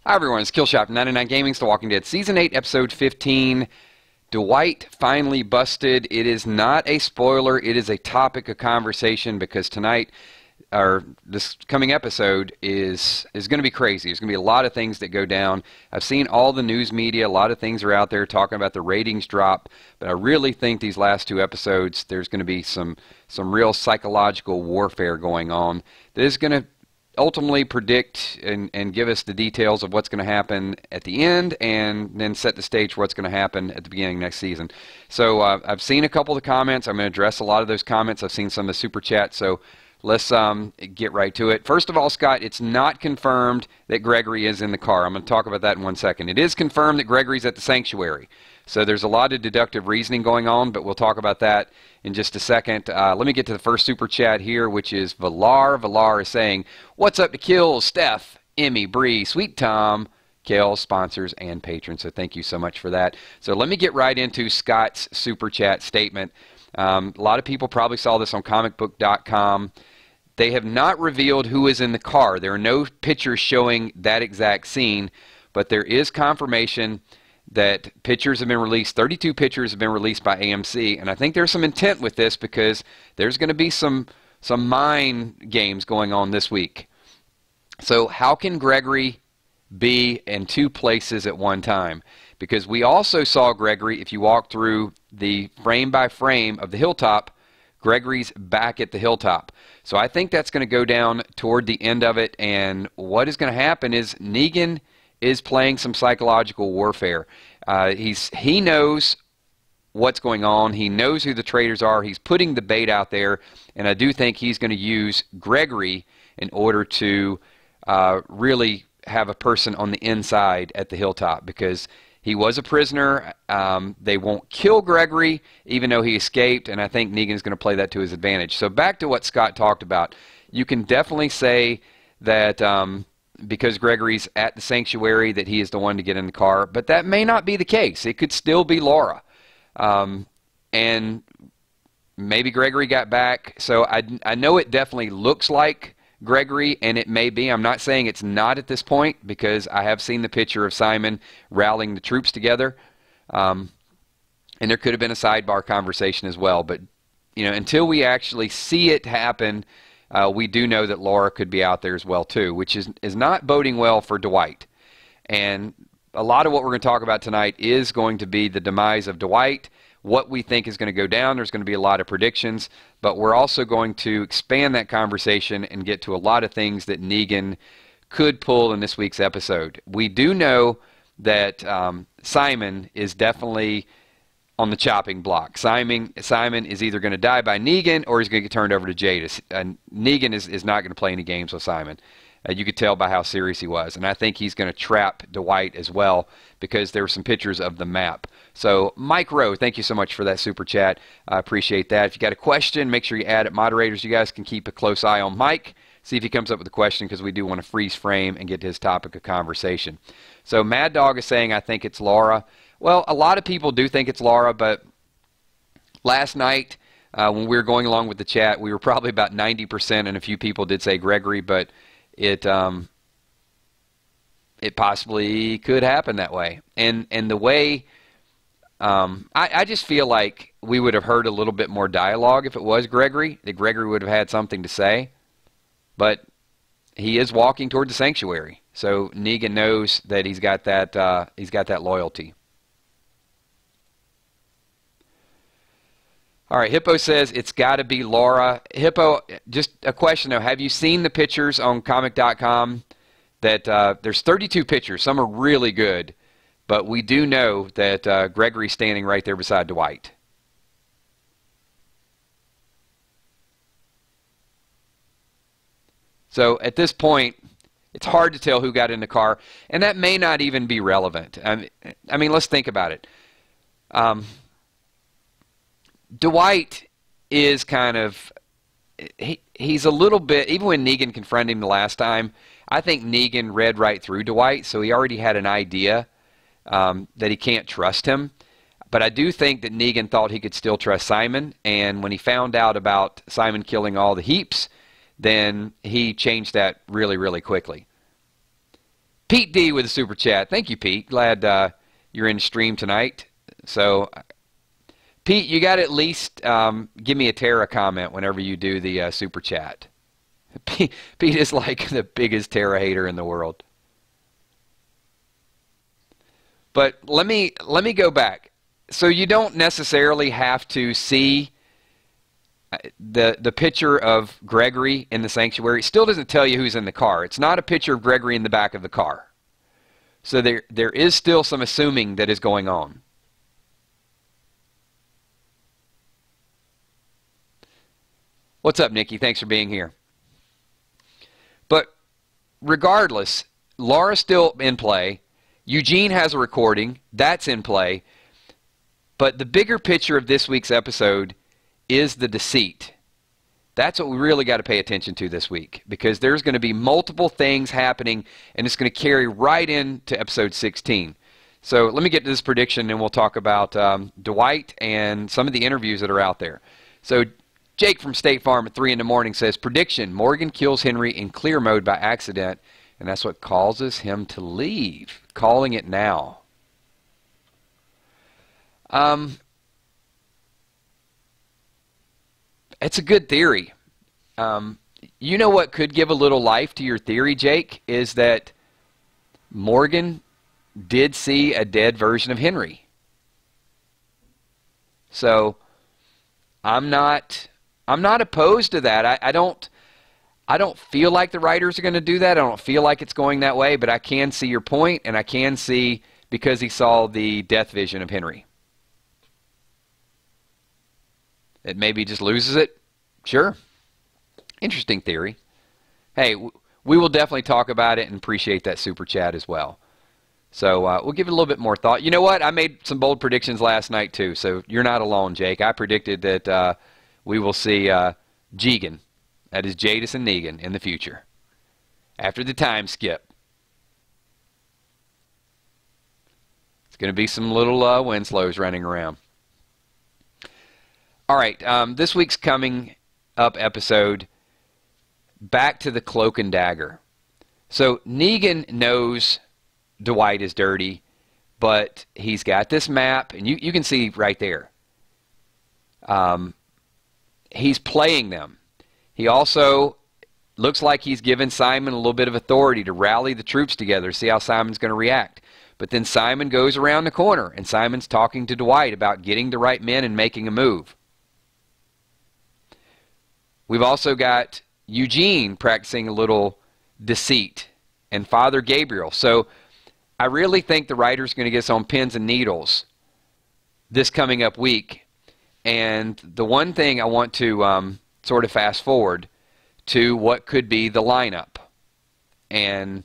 Hi everyone, it's Killshot from 99 Gaming's The Walking Dead Season 8, Episode 15, Dwight Finally Busted. It is not a spoiler, it is a topic of conversation because tonight, or this coming episode, is going to be crazy. There's going to be a lot of things that go down. I've seen all the news media, a lot of things are out there talking about the ratings drop, but I really think these last two episodes, there's going to be some real psychological warfare going on that is going to ultimately predict and give us the details of what's going to happen at the end and then set the stage for what's going to happen at the beginning of next season. So I've seen a couple of the comments. I'm going to address a lot of those comments. I've seen some of the super chats, so let's get right to it. First of all, Scott, it's not confirmed that Gregory is in the car. I'm going to talk about that in 1 second. It is confirmed that Gregory's at the sanctuary. So there's a lot of deductive reasoning going on, but we'll talk about that in just a second. Let me get to the first super chat here, which is Valar. Valar is saying, "What's up to Kills, Steph, Emmy, Bree, Sweet Tom, Kel, sponsors, and patrons." So thank you so much for that. So let me get right into Scott's super chat statement. A lot of people probably saw this on comicbook.com. They have not revealed who is in the car. There are no pictures showing that exact scene, but there is confirmation that pictures have been released. 32 pictures have been released by AMC, and I think there's some intent with this because there's going to be some mind games going on this week. So how can Gregory be in two places at one time? Because we also saw Gregory, if you walk through the frame by frame of the hilltop, Gregory's back at the hilltop. So I think that's going to go down toward the end of it, and what is going to happen is Negan is playing some psychological warfare. He knows what's going on. He knows who the traitors are. He's putting the bait out there, and I do think he's going to use Gregory in order to really have a person on the inside at the hilltop because he was a prisoner. They won't kill Gregory even though he escaped, and I think Negan's going to play that to his advantage. So back to what Scott talked about. You can definitely say that because Gregory's at the sanctuary that he is the one to get in the car, but that may not be the case. It could still be Laura. And maybe Gregory got back. So I know it definitely looks like Gregory, and it may be. I'm not saying it's not at this point because I have seen the picture of Simon rallying the troops together. And there could have been a sidebar conversation as well. But, you know, until we actually see it happen, we do know that Laura could be out there as well, too, which is not boding well for Dwight. And a lot of what we're going to talk about tonight is going to be the demise of Dwight, what we think is going to go down. There's going to be a lot of predictions, but we're also going to expand that conversation and get to a lot of things that Negan could pull in this week's episode. We do know that Simon is definitely on the chopping block. Simon is either going to die by Negan or he's going to get turned over to Jadis. Negan is not going to play any games with Simon. You could tell by how serious he was. And I think he's going to trap Dwight as well because there were some pictures of the map. So Mike Rowe, thank you so much for that super chat. I appreciate that. If you got a question, make sure you add it. Moderators, you guys can keep a close eye on Mike. See if he comes up with a question because we do want to freeze frame and get to his topic of conversation. So Mad Dog is saying, I think it's Laura. Well, a lot of people do think it's Laura, but last night when we were going along with the chat, we were probably about 90%, and a few people did say Gregory, but it possibly could happen that way. And the way, I just feel like we would have heard a little bit more dialogue if it was Gregory, that Gregory would have had something to say. But he is walking toward the sanctuary, so Negan knows that he's got that loyalty. All right, Hippo says it's got to be Laura. Hippo, just a question though. Have you seen the pictures on comic.com that there's 32 pictures? Some are really good, but we do know that Gregory's standing right there beside Dwight. So at this point, it's hard to tell who got in the car, and that may not even be relevant. I mean, let's think about it. Dwight is kind of, he's a little bit, even when Negan confronted him the last time, I think Negan read right through Dwight, so he already had an idea that he can't trust him. But I do think that Negan thought he could still trust Simon, and when he found out about Simon killing all the heaps, then he changed that really, really quickly. Pete D with a super chat. Thank you, Pete. Glad you're in stream tonight. So, Pete, you got to at least give me a Terra comment whenever you do the super chat. Pete is like the biggest Terra hater in the world. But let me go back. So you don't necessarily have to see the picture of Gregory in the sanctuary. It still doesn't tell you who's in the car. It's not a picture of Gregory in the back of the car. So there is still some assuming that is going on. What's up, Nikki? Thanks for being here. But regardless, Laura's still in play. Eugene has a recording. That's in play. But the bigger picture of this week's episode is the deceit. That's what we really got to pay attention to this week, because there's going to be multiple things happening, and it's going to carry right into episode 16. So let me get to this prediction, and we'll talk about Dwight and some of the interviews that are out there. So Jake from State Farm at 3 in the morning says, prediction, Morgan kills Henry in clear mode by accident, and that's what causes him to leave. Calling it now. It's a good theory. You know what could give a little life to your theory, Jake, is that Morgan did see a dead version of Henry. So I'm not opposed to that. I don't feel like the writers are going to do that. I don't feel like it's going that way, but I can see your point, and I can see because he saw the death vision of Henry. It maybe just loses it. Sure. Interesting theory. Hey, we will definitely talk about it and appreciate that super chat as well. So we'll give it a little bit more thought. You know what? I made some bold predictions last night too, so you're not alone, Jake. I predicted that we will see Jigen, that is Jadis and Negan, in the future after the time skip. It's going to be some little Winslows running around. All right, this week's coming up episode, back to the cloak and dagger. So Negan knows Dwight is dirty, but he's got this map, and you can see right there. He's playing them. He also looks like he's given Simon a little bit of authority to rally the troops together, see how Simon's going to react. But then Simon goes around the corner, and Simon's talking to Dwight about getting the right men and making a move. We've also got Eugene practicing a little deceit, and Father Gabriel. So I really think the writer's going to get us on pins and needles this coming up week. And the one thing I want to sort of fast forward to what could be the lineup. And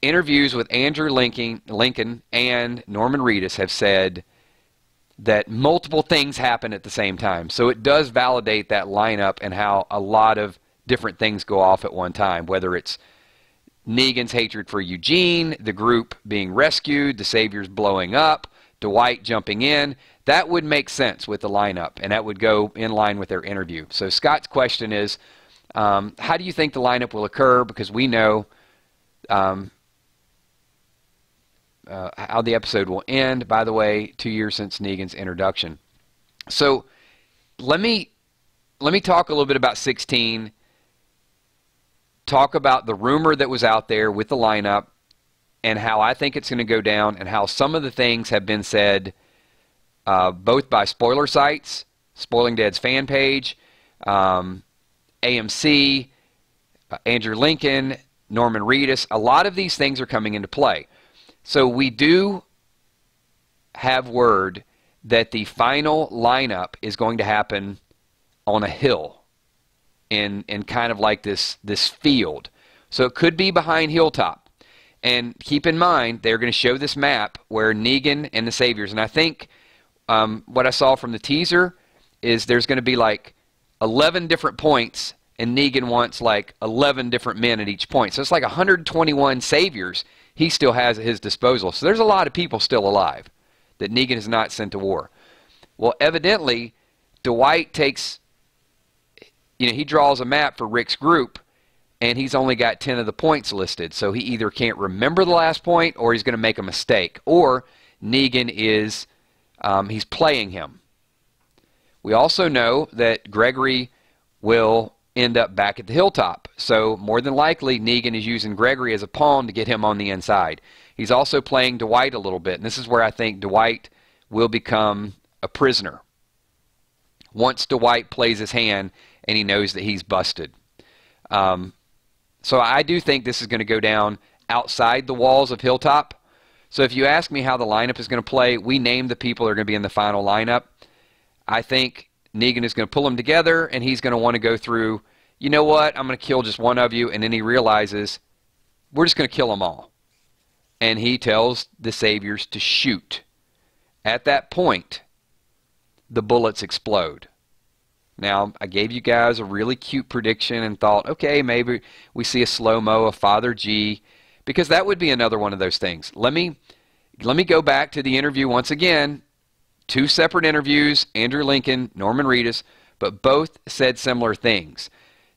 interviews with Andrew Lincoln and Norman Reedus have said that multiple things happen at the same time. So it does validate that lineup and how a lot of different things go off at one time, whether it's Negan's hatred for Eugene, the group being rescued, the Saviors blowing up, Dwight jumping in. That would make sense with the lineup, and that would go in line with their interview. So Scott's question is, how do you think the lineup will occur? Because we know how the episode will end. By the way, 2 years since Negan's introduction. So let me talk a little bit about 16. Talk about the rumor that was out there with the lineup and how I think it's going to go down, and how some of the things have been said both by spoiler sites, Spoiling Dead's fan page, AMC, Andrew Lincoln, Norman Reedus. A lot of these things are coming into play. So we do have word that the final lineup is going to happen on a hill in kind of like this field. So it could be behind Hilltop. And keep in mind, they're going to show this map where Negan and the Saviors, and I think what I saw from the teaser is there's going to be like 11 different points, and Negan wants like 11 different men at each point. So it's like 121 Saviors he still has at his disposal. So there's a lot of people still alive that Negan has not sent to war. Well, evidently, Dwight takes, he draws a map for Rick's group, and he's only got 10 of the points listed. So he either can't remember the last point, or he's going to make a mistake, or Negan is he's playing him. We also know that Gregory will end up back at the hilltop. So more than likely, Negan is using Gregory as a pawn to get him on the inside. He's also playing Dwight a little bit, and this is where I think Dwight will become a prisoner once Dwight plays his hand and he knows that he's busted. So I do think this is going to go down outside the walls of Hilltop. So if you ask me how the lineup is going to play, we named the people that are going to be in the final lineup. I think Negan is going to pull them together, and he's going to want to go through, you know what, I'm going to kill just one of you, and then he realizes, we're just going to kill them all. And he tells the Saviors to shoot. At that point, the bullets explode. Now, I gave you guys a really cute prediction and thought, okay, maybe we see a slow-mo of Father G, because that would be another one of those things. Let me go back to the interview once again. 2 separate interviews, Andrew Lincoln, Norman Reedus, but both said similar things,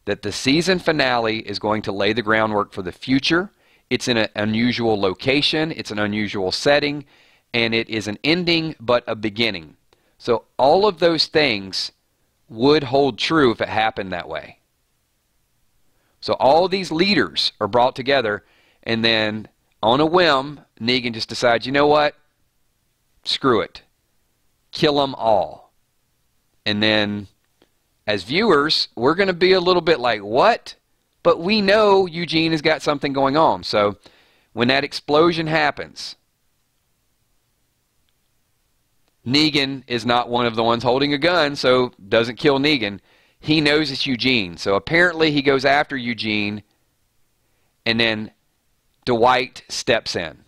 that the season finale is going to lay the groundwork for the future. It's in an unusual location, it's an unusual setting, and it is an ending but a beginning. So all of those things would hold true if it happened that way. So all these leaders are brought together, and then on a whim, Negan just decides, you know what? Screw it. Kill them all. And then, as viewers, we're going to be a little bit like, what? But we know Eugene has got something going on. So when that explosion happens, Negan is not one of the ones holding a gun, so doesn't kill Negan. He knows it's Eugene. So apparently he goes after Eugene, and then Dwight steps in.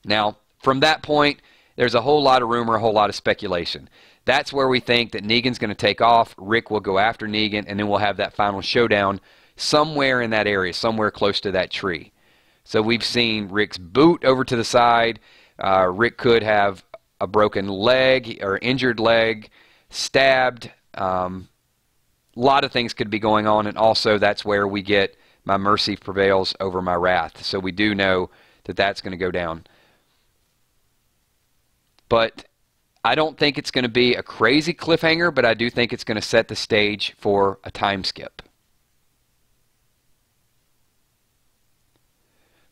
Now, from that point, there's a whole lot of rumor, a whole lot of speculation. That's where we think that Negan's going to take off, Rick will go after Negan, and then we'll have that final showdown somewhere in that area, somewhere close to that tree. So we've seen Rick's boot over to the side. Rick could have a broken leg or injured leg, stabbed. A lot of things could be going on, and also that's where we get my mercy prevails over my wrath. So we do know that that's going to go down. But I don't think it's going to be a crazy cliffhanger, but I do think it's going to set the stage for a time skip.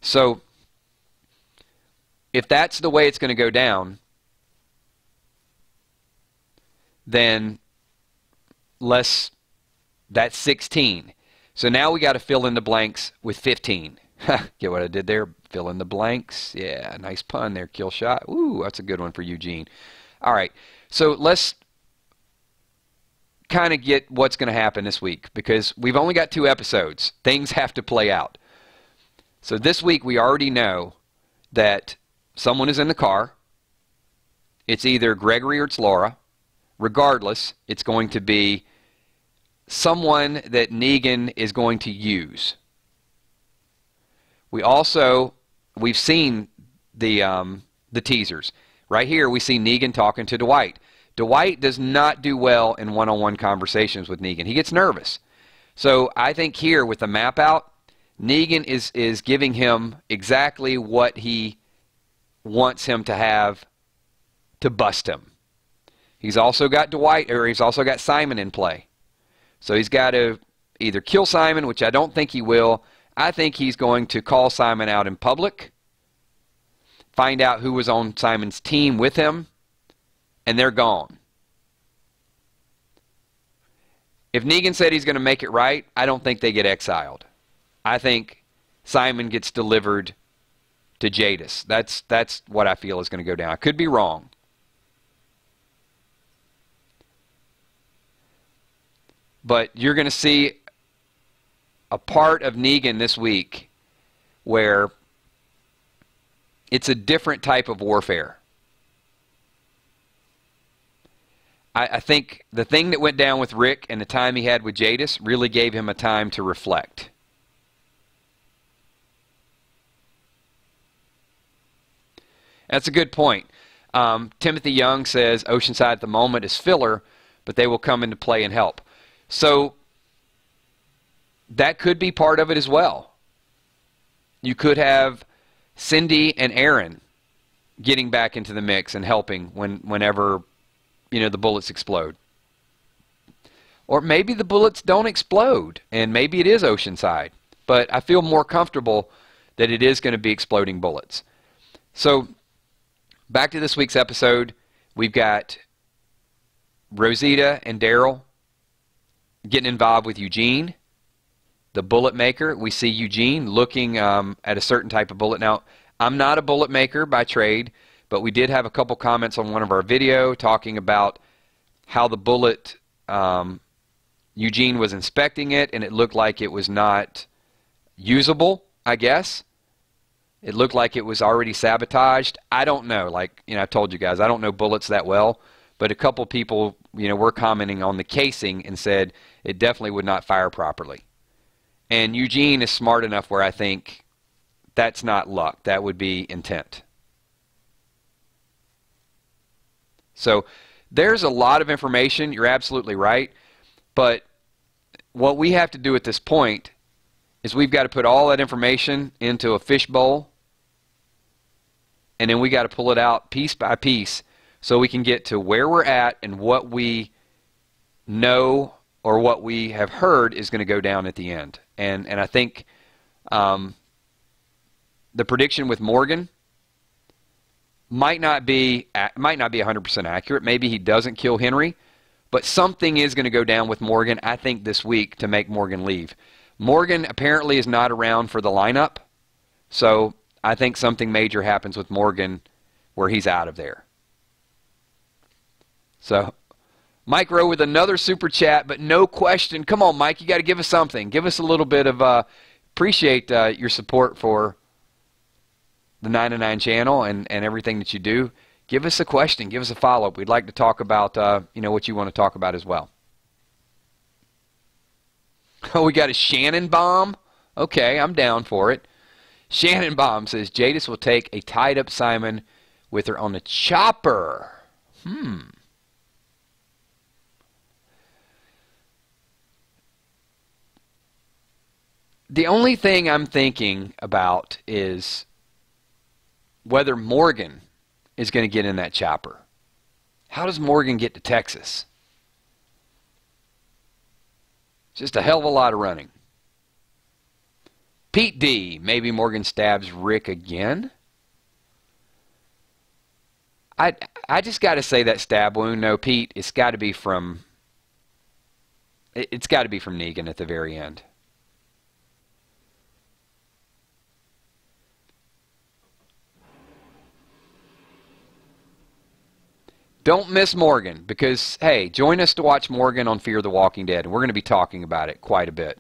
So if that's the way it's going to go down, then that's 16. So now we got to fill in the blanks with 15. Get what I did there? Fill in the blanks. Yeah, nice pun there, kill shot. Ooh, that's a good one for Eugene. All right, so let's kind of get what's going to happen this week, because we've only got 2 episodes. Things have to play out. So this week we already know that someone is in the car. It's either Gregory or it's Laura. Regardless, it's going to be someone that Negan is going to use. We've seen the teasers. Right here we see Negan talking to Dwight. Dwight does not do well in one-on-one conversations with Negan. He gets nervous. So I think here with the map out, Negan is giving him exactly what he wants him to have to bust him. He's also got he's also got Simon in play. So he's got to either kill Simon, which I don't think he will. I think he's going to call Simon out in public, find out who was on Simon's team with him, and they're gone. If Negan said he's going to make it right, I don't think they get exiled. I think Simon gets delivered to Jadis. That's what I feel is going to go down. I could be wrong. But you're going to see a part of Negan this week where it's a different type of warfare. I think the thing that went down with Rick and the time he had with Jadis really gave him a time to reflect. That's a good point. Timothy Young says Oceanside at the moment is filler, but they will come into play and help. So that could be part of it as well. You could have Cindy and Aaron getting back into the mix and helping whenever, you know, the bullets explode. Or maybe the bullets don't explode, and maybe it is Oceanside. But I feel more comfortable that it is going to be exploding bullets. So, back to this week's episode. We've got Rosita and Daryl getting involved with Eugene, the bullet maker. We see Eugene looking at a certain type of bullet. Now, I'm not a bullet maker by trade, but we did have a couple comments on one of our video talking about how the bullet, Eugene was inspecting it, and it looked like it was not usable, I guess. It looked like it was already sabotaged. I don't know. Like, you know, I told you guys, I don't know bullets that well, but a couple people, you know, were commenting on the casing and said it definitely would not fire properly. And Eugene is smart enough where I think that's not luck. That would be intent. So there's a lot of information. You're absolutely right. But what we have to do at this point is we've got to put all that information into a fishbowl, and then we got to pull it out piece by piece so we can get to where we're at and what we know or what we have heard is going to go down at the end. And I think the prediction with Morgan might not be 100% accurate. Maybe he doesn't kill Henry, but something is going to go down with Morgan, I think, this week to make Morgan leave. Morgan apparently is not around for the lineup, so I think something major happens with Morgan where he's out of there. So, Mike Rowe with another super chat, but no question. Come on, Mike, you got to give us something. Give us a little bit of, appreciate your support for the 9 to 9 channel and everything that you do. Give us a question. Give us a follow-up. We'd like to talk about, you know, what you want to talk about as well. Oh, we got a Shannon bomb? Okay, I'm down for it. Shannon bomb says, Jadis will take a tied-up Simon with her on the chopper. The only thing I'm thinking about is whether Morgan is going to get in that chopper. How does Morgan get to Texas? Just a hell of a lot of running. Pete D. Maybe Morgan stabs Rick again. I just got to say that stab wound. No, Pete, it's got to be from Negan at the very end. Don't miss Morgan because, hey, join us to watch Morgan on Fear the Walking Dead, and we're going to be talking about it quite a bit.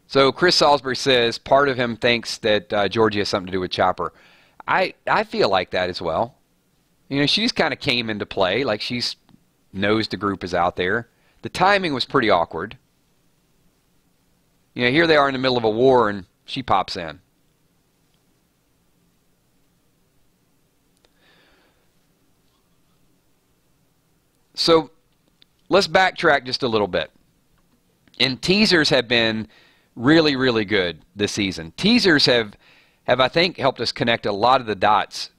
So Chris Salisbury says part of him thinks that Georgie has something to do with Chopper. I feel like that as well. You know, she just kind of came into play, like she's knows the group is out there. The timing was pretty awkward. You know, here they are in the middle of a war and she pops in. So let's backtrack just a little bit. And teasers have been really, really good this season. Teasers have I think, helped us connect a lot of the dots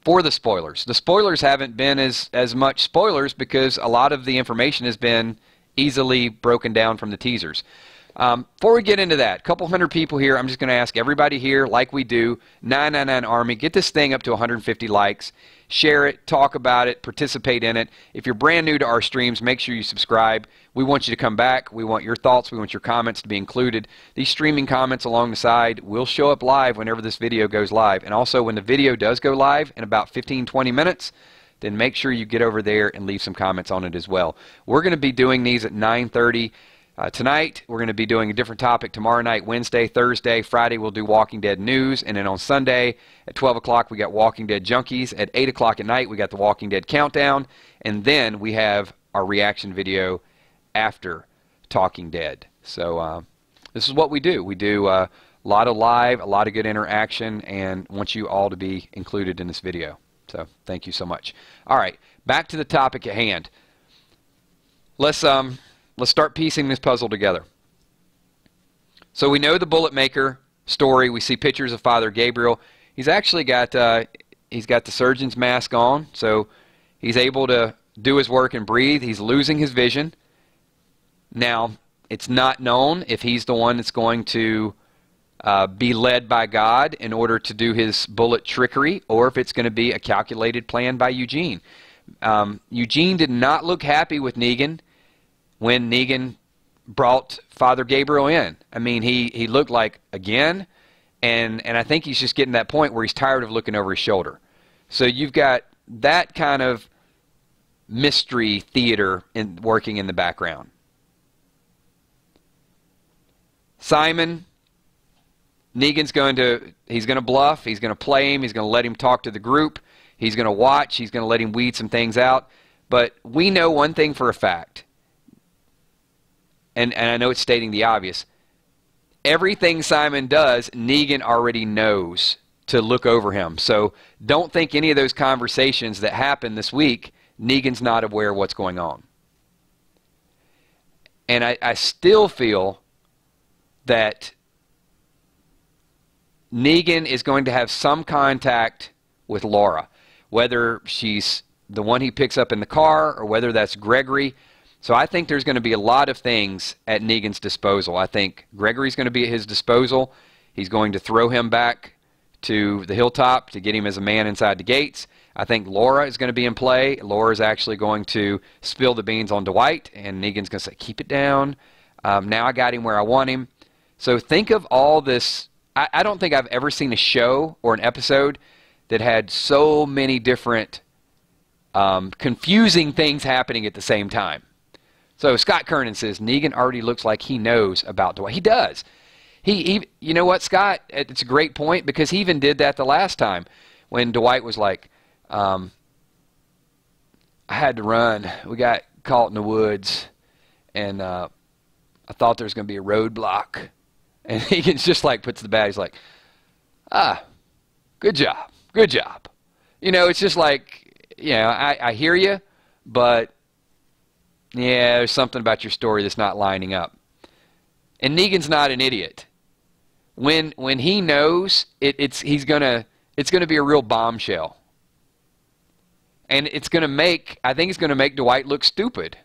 for the spoilers. The spoilers haven't been as much spoilers because a lot of the information has been easily broken down from the teasers. Before we get into that, a couple hundred people here, I'm just going to ask everybody here, like we do, 999 Army, get this thing up to 150 likes. Share it, talk about it, participate in it. If you're brand new to our streams, make sure you subscribe. We want you to come back. We want your thoughts. We want your comments to be included. These streaming comments along the side will show up live whenever this video goes live. And also when the video does go live in about 15-20 minutes, then make sure you get over there and leave some comments on it as well. We're going to be doing these at 9:30. Tonight, we're going to be doing a different topic. Tomorrow night, Wednesday, Thursday, Friday, we'll do Walking Dead news. And then on Sunday at 12 o'clock, we got Walking Dead Junkies. At 8 o'clock at night, we got the Walking Dead Countdown. And then we have our reaction video after Talking Dead. So this is what we do. We do A lot of live, a lot of good interaction, and want you all to be included in this video. So thank you so much. All right, back to the topic at hand. Let's start piecing this puzzle together. So we know the bullet maker story. We see pictures of Father Gabriel. He's actually got the surgeon's mask on, so he's able to do his work and breathe. He's losing his vision. Now, it's not known if he's the one that's going to be led by God in order to do his bullet trickery, or if it's going to be a calculated plan by Eugene. Eugene did not look happy with Negan when Negan brought Father Gabriel in. I mean, he looked like, again, and I think he's just getting to that point where he's tired of looking over his shoulder. So you've got that kind of mystery theater working in the background. Simon, Negan's going to bluff, he's going to play him, he's going to let him talk to the group, he's going to watch, he's going to let him weed some things out. But we know one thing for a fact, and I know it's stating the obvious, everything Simon does, Negan already knows to look over him. So don't think any of those conversations that happen this week, Negan's not aware of what's going on. And I still feel that Negan is going to have some contact with Laura, whether she's the one he picks up in the car or whether that's Gregory. So I think there's going to be a lot of things at Negan's disposal. I think Gregory's going to be at his disposal. He's going to throw him back to the hilltop to get him as a man inside the gates. I think Laura is going to be in play. Laura's actually going to spill the beans on Dwight, and Negan's going to say, keep it down. Now I got him where I want him. So think of all this. I don't think I've ever seen a show or an episode that had so many different confusing things happening at the same time. So Scott Kernan says, Negan already looks like he knows about Dwight. He does. You know what, Scott? It's a great point, because he even did that the last time when Dwight was like, I had to run. We got caught in the woods, and I thought there was going to be a roadblock. And he just like puts the bat. He's like, good job. Good job. You know, it's just like, you know, I hear you, but yeah, there's something about your story that's not lining up. And Negan's not an idiot. When he knows, it's gonna be a real bombshell. And I think it's gonna make Dwight look stupid.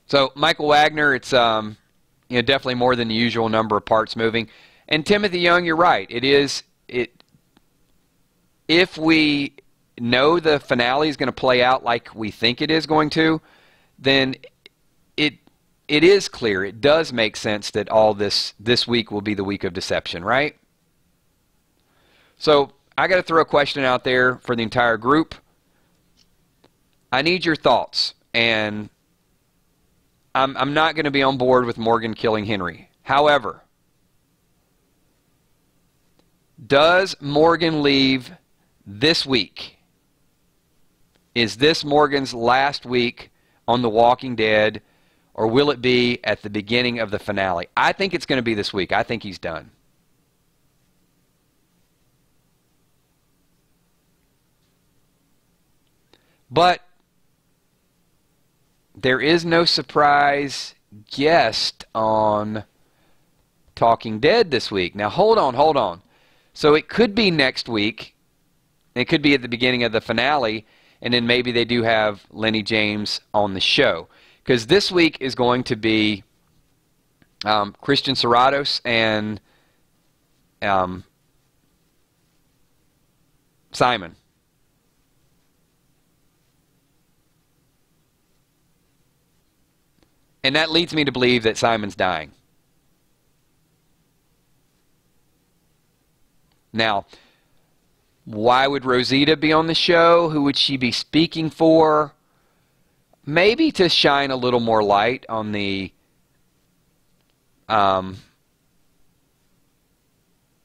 So Michael Wagner, it's definitely more than the usual number of parts moving. And Timothy Young, you're right. If we know the finale is going to play out like we think it is going to, then it is clear. It does make sense that all this week will be the week of deception, right? So I got to throw a question out there for the entire group. I need your thoughts, and I'm not going to be on board with Morgan killing Henry. However, does Morgan leave this week? Is this Morgan's last week on The Walking Dead, or will it be at the beginning of the finale? I think it's going to be this week. I think he's done. But there is no surprise guest on Talking Dead this week. Now, hold on. So it could be next week. It could be at the beginning of the finale, and then maybe they do have Lenny James on the show. Because this week is going to be Christian Serratos and Simon. And that leads me to believe that Simon's dying. Now, why would Rosita be on the show? Who would she be speaking for? Maybe to shine a little more light on the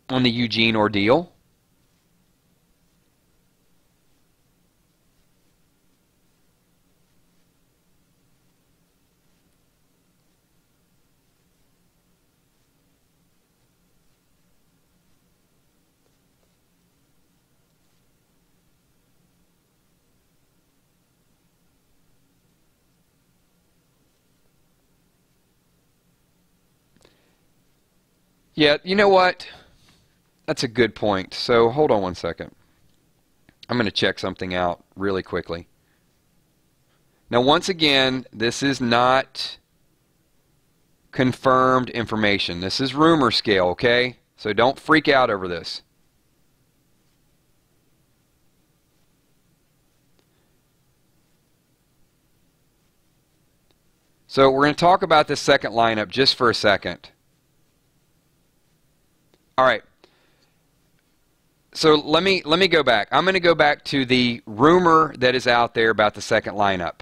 on the Eugene ordeal. Yeah, you know what? That's a good point. So hold on one second. I'm going to check something out really quickly. Now, once again, this is not confirmed information. This is rumor scale, okay? So don't freak out over this. So we're going to talk about this second lineup just for a second. All right. So let me go back. I'm going to go back to the rumor that is out there about the second lineup.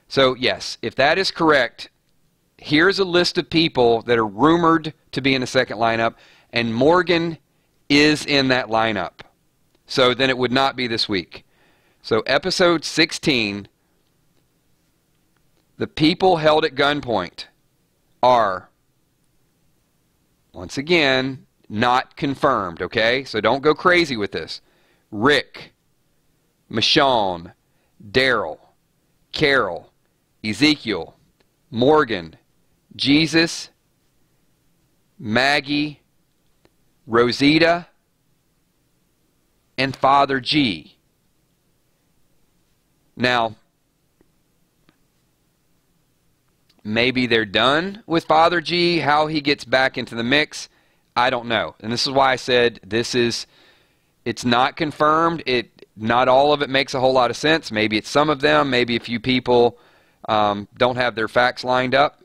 So yes, if that is correct, here's a list of people that are rumored to be in the second lineup, and Morgan is in that lineup. So then it would not be this week. So episode 16, the people held at gunpoint are, once again, not confirmed, okay? So don't go crazy with this. Rick, Michonne, Daryl, Carol, Ezekiel, Morgan, Jesus, Maggie, Rosita, and Father G. Now, maybe they're done with Father G. How he gets back into the mix, I don't know. And this is why I said it's not confirmed. Not all of it makes a whole lot of sense. Maybe it's some of them. Maybe a few people don't have their facts lined up.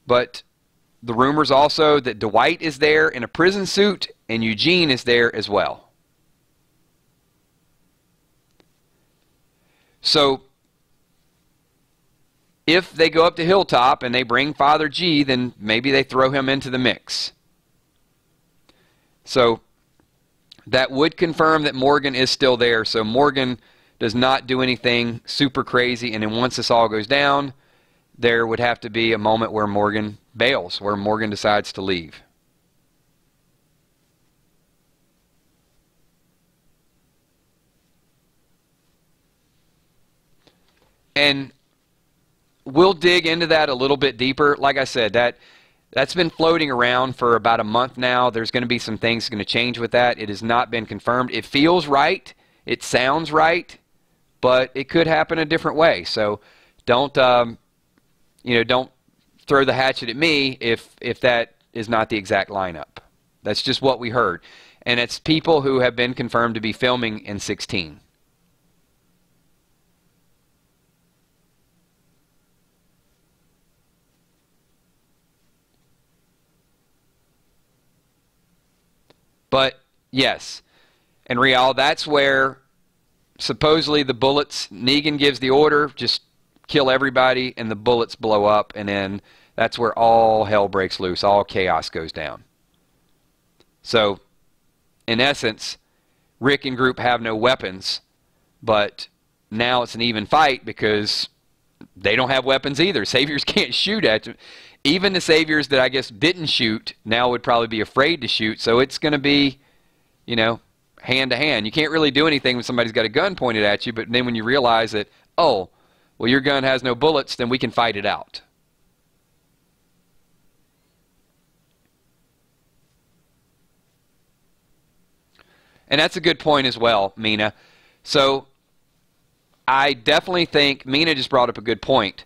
But the rumors also that Dwight is there in a prison suit and Eugene is there as well. So if they go up to Hilltop and they bring Father G, then maybe they throw him into the mix. So that would confirm that Morgan is still there. So Morgan does not do anything super crazy, and then once this all goes down, there would have to be a moment where Morgan bails, where Morgan decides to leave. And we'll dig into that a little bit deeper. Like I said, that's been floating around for about a month now. There's going to be some things going to change with that. It has not been confirmed. It feels right. It sounds right, but it could happen a different way. So don't don't throw the hatchet at me if that is not the exact lineup. That's just what we heard, and it's people who have been confirmed to be filming in 16. But, yes, and Real, that's where supposedly the bullets, Negan gives the order, just kill everybody, and the bullets blow up, and then that's where all hell breaks loose, all chaos goes down. So, in essence, Rick and group have no weapons, but now it's an even fight because they don't have weapons either. Saviors can't shoot at them. Even the Saviors that I guess didn't shoot now would probably be afraid to shoot, so it's going to be, hand to hand. You can't really do anything when somebody's got a gun pointed at you, but then when you realize that, oh, well, your gun has no bullets, then we can fight it out. And that's a good point as well, Mina. So I definitely think Mina just brought up a good point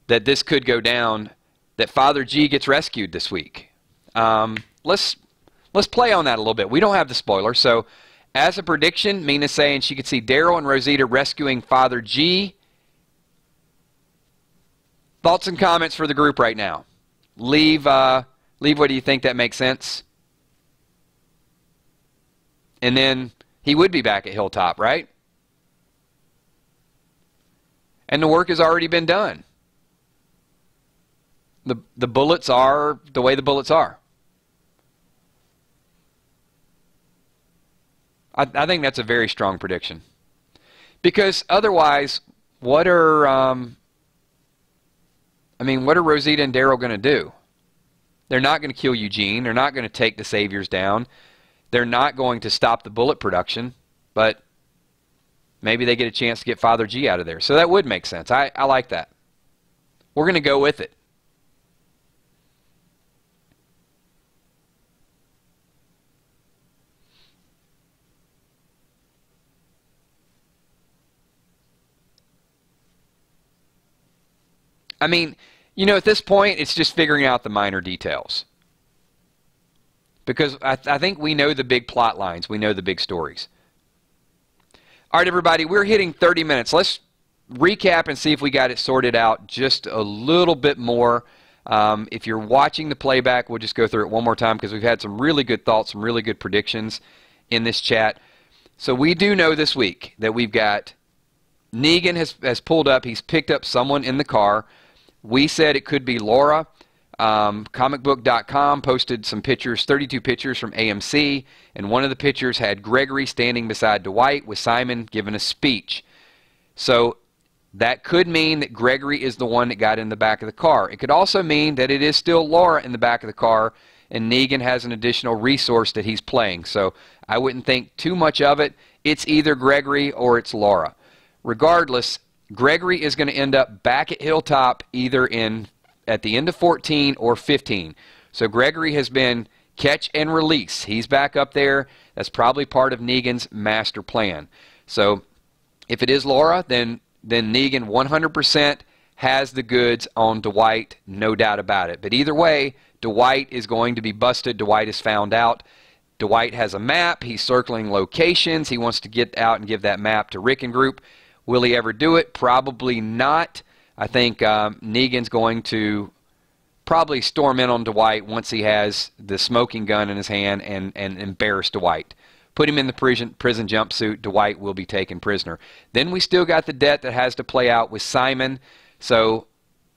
that this could go down, that Father G gets rescued this week. Let's play on that a little bit. We don't have the spoiler, so as a prediction, Mina's saying she could see Daryl and Rosita rescuing Father G. Thoughts and comments for the group right now. Leave what do you think that makes sense? And then he would be back at Hilltop, right? And the work has already been done. The bullets are the way the bullets are. I think that's a very strong prediction. Because otherwise, what are Rosita and Daryl going to do? They're not going to kill Eugene. They're not going to take the Saviors down. They're not going to stop the bullet production. But maybe they get a chance to get Father G out of there. So that would make sense. I like that. We're going to go with it. I mean, you know, at this point, it's just figuring out the minor details. Because I think we know the big plot lines. We know the big stories. All right, everybody, we're hitting 30 minutes. Let's recap and see if we got it sorted out just a little bit more. If you're watching the playback, we'll just go through it one more time because we've had some really good thoughts, some really good predictions in this chat. So we do know this week that we've got Negan has pulled up. He's picked up someone in the car. We said it could be Laura. Comicbook.com posted some pictures, 32 pictures from AMC, and one of the pictures had Gregory standing beside Dwight with Simon giving a speech. So that could mean that Gregory is the one that got in the back of the car. It could also mean that it is still Laura in the back of the car, and Negan has an additional resource that he's playing. So I wouldn't think too much of it. It's either Gregory or it's Laura. Regardless, Gregory is going to end up back at Hilltop either at the end of 14 or 15. So Gregory has been catch and release. He's back up there. That's probably part of Negan's master plan. So if it is Laura, then Negan 100% has the goods on Dwight, no doubt about it. But either way, Dwight is going to be busted. Dwight is found out. Dwight has a map. He's circling locations. He wants to get out and give that map to Rick and group. Will he ever do it? Probably not. I think Negan's going to probably storm in on Dwight once he has the smoking gun in his hand and embarrass Dwight. Put him in the prison jumpsuit. Dwight will be taken prisoner. Then we still got the debt that has to play out with Simon. So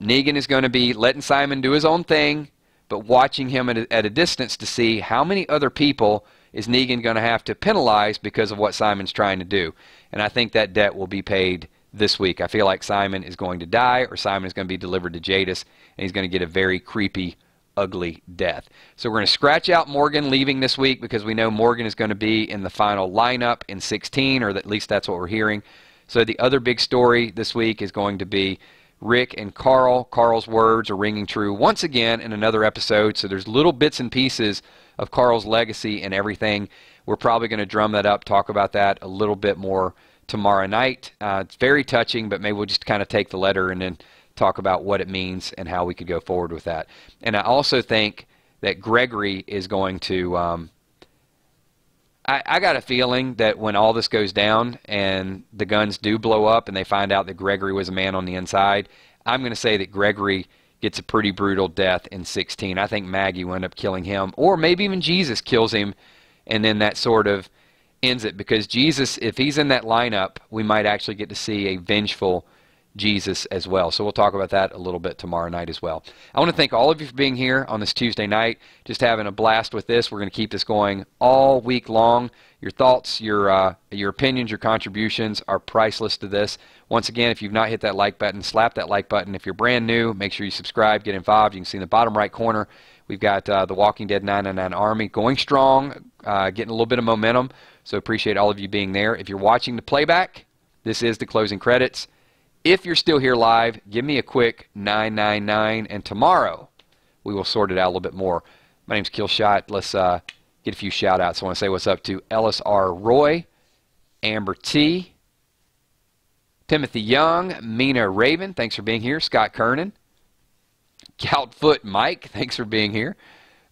Negan is going to be letting Simon do his own thing, but watching him at a distance to see how many other people is Negan going to have to penalize because of what Simon's trying to do. And I think that debt will be paid this week. I feel like Simon is going to die, or Simon is going to be delivered to Jadis, and he's going to get a very creepy, ugly death. So we're going to scratch out Morgan leaving this week because we know Morgan is going to be in the final lineup in 16, or at least that's what we're hearing. So the other big story this week is going to be Rick and Carl. Carl's words are ringing true once again in another episode. So there's little bits and pieces of Carl's legacy and everything. We're probably going to drum that up, talk about that a little bit more tomorrow night. It's very touching, but maybe we'll just kind of take the letter and then talk about what it means and how we could go forward with that. And I also think that Gregory is going to... I got a feeling that when all this goes down and the guns do blow up and they find out that Gregory was a man on the inside, I'm going to say that Gregory gets a pretty brutal death in 16. I think Maggie will end up killing him, or maybe even Jesus kills him, and then that sort of ends it. Because Jesus, if he's in that lineup, we might actually get to see a vengeful Jesus as well. So we'll talk about that a little bit tomorrow night as well. I want to thank all of you for being here on this Tuesday night. Just having a blast with this. We're going to keep this going all week long. Your thoughts, your opinions, your contributions are priceless to this. Once again, if you've not hit that like button, slap that like button. If you're brand new, make sure you subscribe, get involved. You can see in the bottom right corner, we've got the Walking Dead 999 Army going strong, getting a little bit of momentum. So appreciate all of you being there. If you're watching the playback, this is the closing credits. If you're still here live, give me a quick 999, and tomorrow we will sort it out a little bit more. My name's Killshot. Let's get a few shout-outs. I want to say what's up to Ellis R. Roy, Amber T., Timothy Young, Mina Raven, thanks for being here, Scott Kernan, Goutfoot Mike, thanks for being here,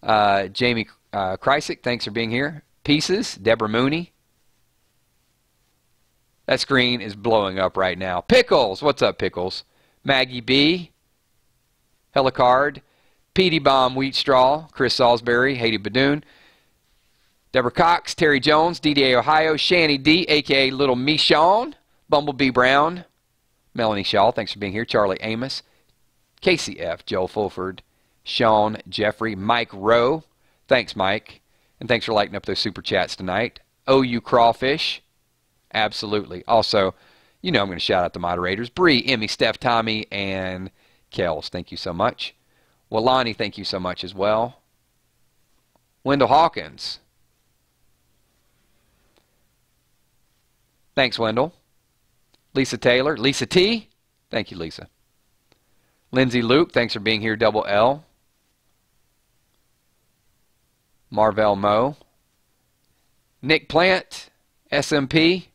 Jamie Krysick, thanks for being here, Pieces, Deborah Mooney. That screen is blowing up right now. Pickles, what's up, Pickles? Maggie B, Helicard, Petey Bomb Wheatstraw, Chris Salisbury, Haiti Badoon, Deborah Cox, Terry Jones, DDA Ohio, Shanny D, a.k.a. Little Michonne, Bumblebee Brown, Melanie Shaw, thanks for being here, Charlie Amos, Casey F, Joel Fulford, Sean, Jeffrey, Mike Rowe, thanks, Mike, and thanks for lighting up those super chats tonight. OU Crawfish. Absolutely. Also, you know I'm going to shout out the moderators. Bree, Emmy, Steph, Tommy, and Kels. Thank you so much. Walani, thank you so much as well. Wendell Hawkins. Thanks, Wendell. Lisa Taylor. Lisa T. Thank you, Lisa. Lindsay Luke, thanks for being here, Double L. Marvell Mo. Nick Plant, SMP.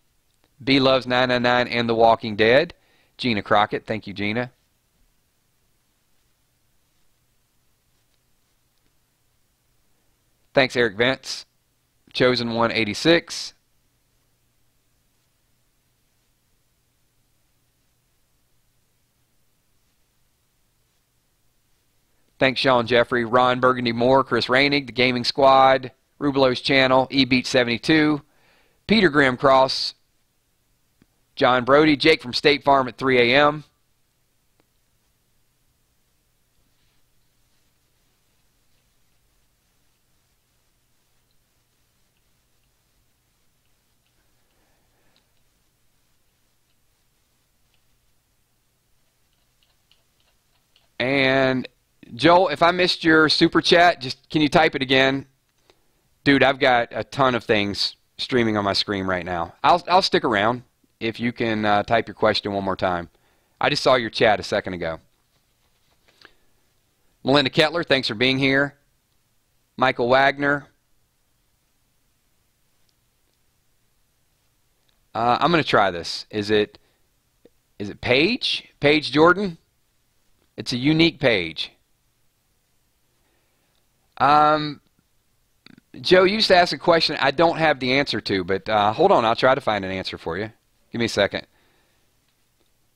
B Loves 999 and The Walking Dead. Gina Crockett, thank you, Gina. Thanks, Eric Vance. Chosen 186. Thanks, Sean Jeffrey, Ron Burgundy Moore, Chris Rainig, The Gaming Squad, Rubelo's Channel, eBeach72, Peter Graham Cross, John Brody, Jake from State Farm at 3 a.m. And Joel, if I missed your super chat, just can you type it again? Dude, I've got a ton of things streaming on my screen right now. I'll stick around if you can type your question one more time. I just saw your chat a second ago. Melinda Kettler, thanks for being here. Michael Wagner. I'm going to try this. Is it Paige? Paige Jordan? It's a unique page. Joe, you used to ask a question I don't have the answer to, but hold on, I'll try to find an answer for you. Give me a second.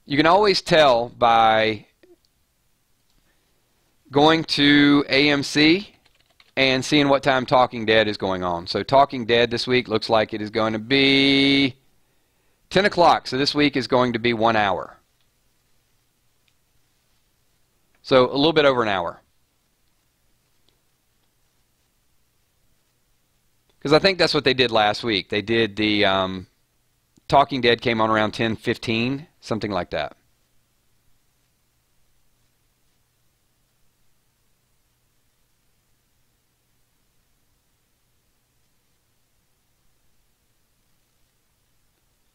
You can always tell by going to AMC and seeing what time Talking Dead is going on. So Talking Dead this week looks like it is going to be 10 o'clock. So this week is going to be 1 hour. So a little bit over an hour. Because I think that's what they did last week. They did the Talking Dead came on around 10:15, something like that.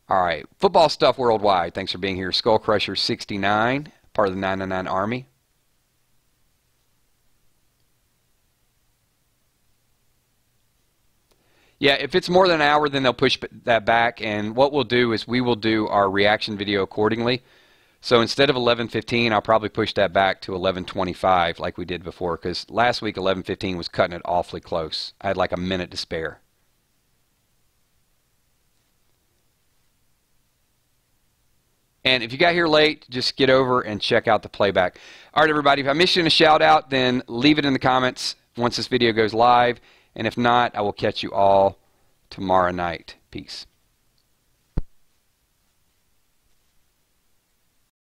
All right, Football Stuff Worldwide. Thanks for being here. Skull Crusher 69, part of the 999 Army. Yeah, if it's more than an hour, then they'll push that back, and what we'll do is we will do our reaction video accordingly. So instead of 11:15, I'll probably push that back to 11:25 like we did before, because last week 11:15 was cutting it awfully close. I had like a minute to spare. And if you got here late, just get over and check out the playback. All right, everybody, if I missed you in a shout-out, then leave it in the comments once this video goes live. And if not, I will catch you all tomorrow night. Peace.